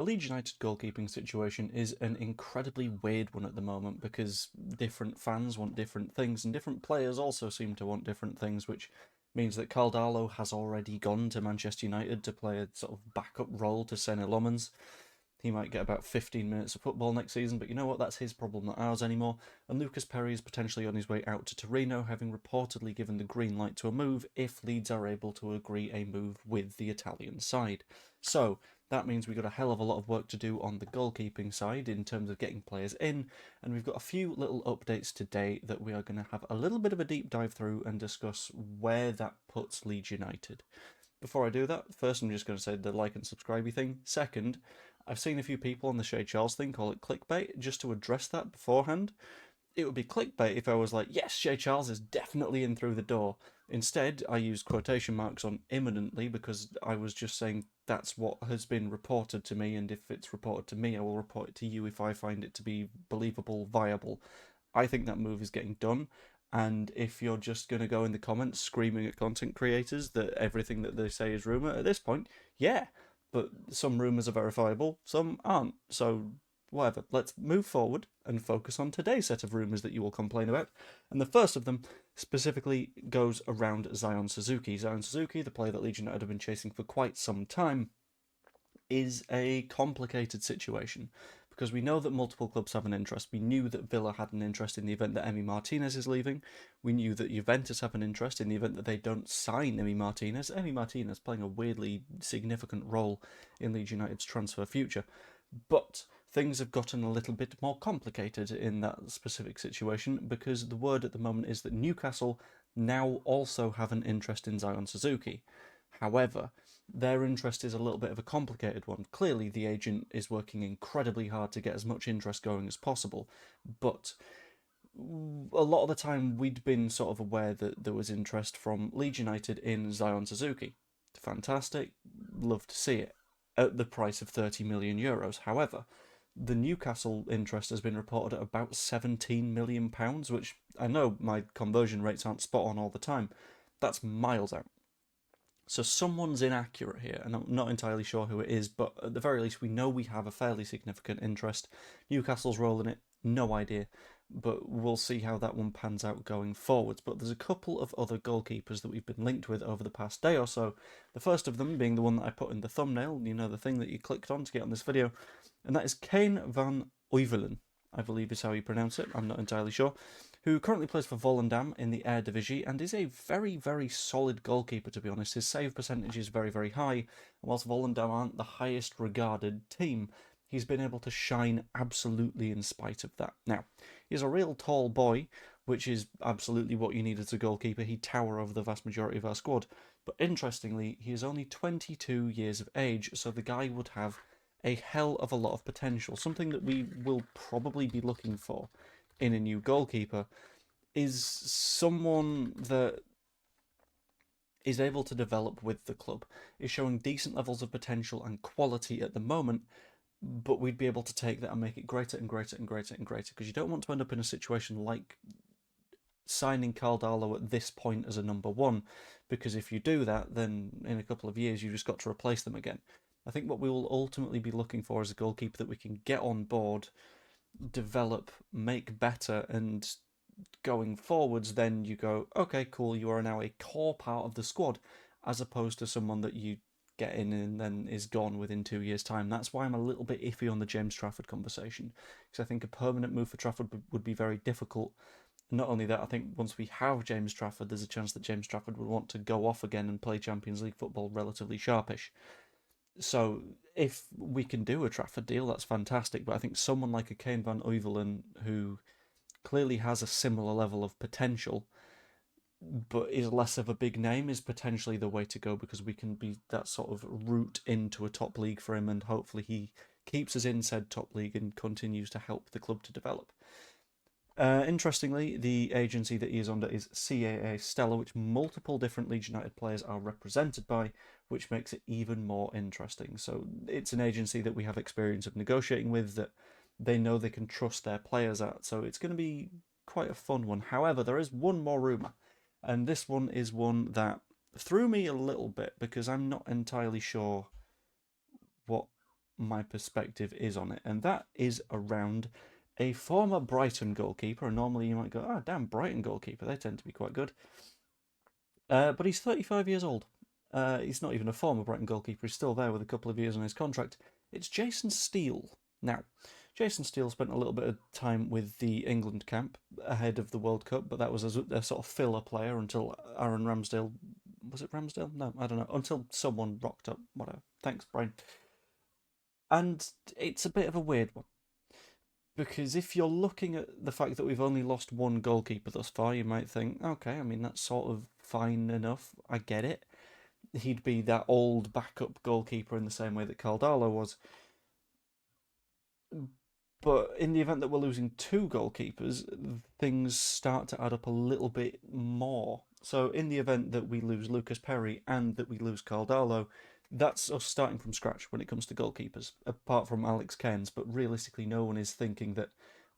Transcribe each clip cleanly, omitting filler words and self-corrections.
The Leeds United goalkeeping situation is an incredibly weird one at the moment because different fans want different things and different players also seem to want different things, which means that Caldalo has already gone to Manchester United to play a sort of backup role to Senne Lommens. He might get about 15 minutes of football next season, but you know what? That's his problem, not ours anymore. And Lucas Perry is potentially on his way out to Torino, having reportedly given the green light to a move if Leeds are able to agree a move with the Italian side. So, that means we've got a hell of a lot of work to do on the goalkeeping side in terms of getting players in, and we've got a few little updates today that we are going to have a little bit of a deep dive through and discuss where that puts Leeds United. Before I do that, first I'm just going to say the like and subscribe thing. Second, I've seen a few people on the Shay Charles thing call it clickbait. Just to address that beforehand, it would be clickbait if I was like, yes, Shay Charles is definitely in through the door. Instead, I used quotation marks on imminently because I was just saying that's what has been reported to me, and if it's reported to me, I will report it to you if I find it to be believable, viable. I think that move is getting done. And if you're just going to go in the comments screaming at content creators that everything that they say is rumour, at this point, yeah. But some rumours are verifiable, some aren't. So, whatever. Let's move forward and focus on today's set of rumours that you will complain about. And the first of them specifically goes around Zion Suzuki. Zion Suzuki, the player that Leeds United have been chasing for quite some time, is a complicated situation because we know that multiple clubs have an interest. We knew that Villa had an interest in the event that Emi Martinez is leaving. We knew that Juventus have an interest in the event that they don't sign Emi Martinez. Emi Martinez playing a weirdly significant role in Leeds United's transfer future. But things have gotten a little bit more complicated in that specific situation because the word at the moment is that Newcastle now also have an interest in Zion Suzuki. However, their interest is a little bit of a complicated one. Clearly, the agent is working incredibly hard to get as much interest going as possible, but a lot of the time we'd been sort of aware that there was interest from Leeds United in Zion Suzuki. Fantastic, love to see it, at the price of 30 million euros. However, the Newcastle interest has been reported at about 17 million pounds, which I know my conversion rates aren't spot on all the time. That's miles out. So someone's inaccurate here, and I'm not entirely sure who it is, but at the very least we know we have a fairly significant interest. Newcastle's role in it, no idea, but we'll see how that one pans out going forwards. But there's a couple of other goalkeepers that we've been linked with over the past day or so. The first of them being the one that I put in the thumbnail, you know, the thing that you clicked on to get on this video, and that is Kane van Uivelen, I believe is how you pronounce it, I'm not entirely sure, who currently plays for Volendam in the Eredivisie and is a very, very solid goalkeeper, to be honest. His save percentage is very, very high, and whilst Volendam aren't the highest regarded team, he's been able to shine absolutely in spite of that. Now, he's a real tall boy, which is absolutely what you need as a goalkeeper. He'd tower over the vast majority of our squad. But interestingly, he is only 22 years of age, so the guy would have a hell of a lot of potential. Something that we will probably be looking for in a new goalkeeper is someone that is able to develop with the club, is showing decent levels of potential and quality at the moment, but we'd be able to take that and make it greater and greater and greater and greater, because you don't want to end up in a situation like signing Caldalo at this point as a number one, because if you do that, then in a couple of years you just got to replace them again. I think what we will ultimately be looking for is a goalkeeper that we can get on board, develop, make better, and going forwards, then you go, okay, cool, you are now a core part of the squad, as opposed to someone that you get in and then is gone within 2 years' time. That's why I'm a little bit iffy on the James Trafford conversation, because I think a permanent move for Trafford would be very difficult. And not only that, I think once we have James Trafford, there's a chance that James Trafford would want to go off again and play Champions League football relatively sharpish. So if we can do a Trafford deal, that's fantastic. But I think someone like a Kane van Uivelen, who clearly has a similar level of potential, but is less of a big name, is potentially the way to go, because we can be that sort of route into a top league for him, and hopefully he keeps us in said top league and continues to help the club to develop. Interestingly, the agency that he is under is CAA Stella, which multiple different Leeds United players are represented by, which makes it even more interesting. So it's an agency that we have experience of negotiating with, that they know they can trust their players at, so it's going to be quite a fun one. However, there is one more rumour, and this one is one that threw me a little bit because I'm not entirely sure what my perspective is on it, and that is around a former Brighton goalkeeper. And normally you might go, oh, damn, Brighton goalkeeper, they tend to be quite good. But he's 35 years old. He's not even a former Brighton goalkeeper, he's still there with a couple of years on his contract. It's Jason Steele. Now, Jason Steele spent a little bit of time with the England camp ahead of the World Cup, but that was a sort of filler player until Aaron Ramsdale. Was it Ramsdale? No, I don't know. Until someone rocked up. Whatever. Thanks, Brian. And it's a bit of a weird one. Because if you're looking at the fact that we've only lost one goalkeeper thus far, you might think, okay, I mean, that's sort of fine enough. I get it. He'd be that old backup goalkeeper in the same way that Caldalo was. But in the event that we're losing two goalkeepers, things start to add up a little bit more. So in the event that we lose Lucas Perry and that we lose Caldalo, that's us starting from scratch when it comes to goalkeepers, apart from Alex Cairns. But realistically, no one is thinking that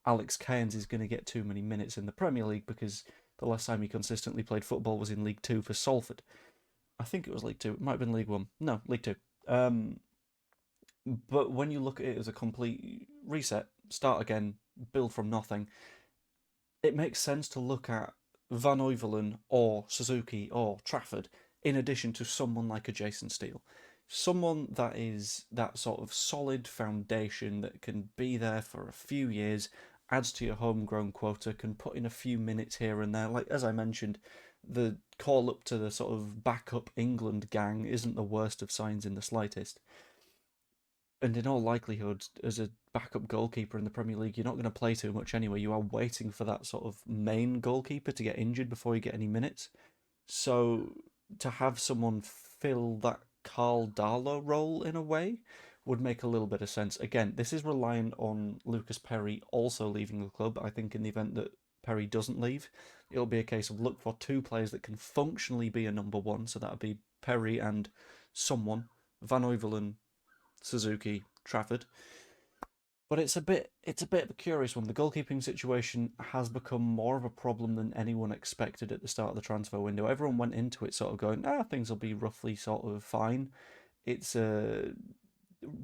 Alex Cairns is going to get too many minutes in the Premier League, because the last time he consistently played football was in League 2 for Salford. I think it was League 2. It might have been League 1. No, League 2. But when you look at it as a complete reset, start again, build from nothing, it makes sense to look at Van Oevelen or Suzuki or Trafford in addition to someone like a Jason Steele. Someone that is that sort of solid foundation that can be there for a few years, adds to your homegrown quota, can put in a few minutes here and there. Like, as I mentioned, the call up to the sort of backup England gang isn't the worst of signs in the slightest. And in all likelihood, as a backup goalkeeper in the Premier League, you're not going to play too much anyway. You are waiting for that sort of main goalkeeper to get injured before you get any minutes. So to have someone fill that Carl Darlow role in a way would make a little bit of sense. Again, this is reliant on Lucas Perry also leaving the club. I think in the event that Perry doesn't leave, it'll be a case of look for two players that can functionally be a number one. So that would be Perry and someone, Van Oevelen, Suzuki, Trafford. But it's a bit of a curious one. The goalkeeping situation has become more of a problem than anyone expected at the start of the transfer window. Everyone went into it sort of going, things will be roughly sort of fine. It's a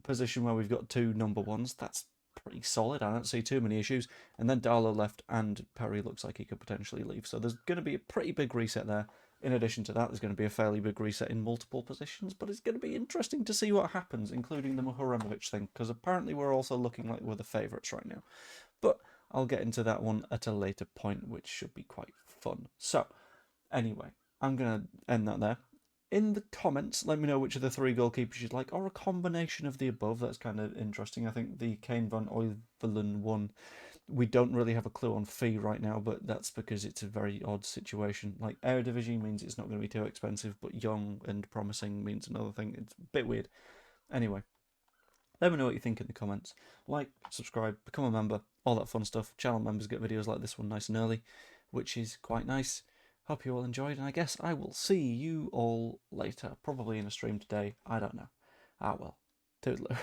position where we've got two number ones. That's pretty solid. I don't see too many issues. And then Darlow left and Perry looks like he could potentially leave. So there's going to be a pretty big reset there. In addition to that, there's going to be a fairly big reset in multiple positions, but it's going to be interesting to see what happens, including the Muharemovic thing, because apparently we're also looking like we're the favourites right now. But I'll get into that one at a later point, which should be quite fun. So, anyway, I'm going to end that there. In the comments, let me know which of the three goalkeepers you'd like, or a combination of the above. That's kind of interesting. I think the Kane van Oevelen one, we don't really have a clue on fee right now, but that's because it's a very odd situation. Like, Eredivisie means it's not going to be too expensive, but young and promising means another thing. It's a bit weird. Anyway, let me know what you think in the comments. Like, subscribe, become a member, all that fun stuff. Channel members get videos like this one nice and early, which is quite nice. Hope you all enjoyed, and I guess I will see you all later. Probably in a stream today. I don't know. Ah well. Toodaloo.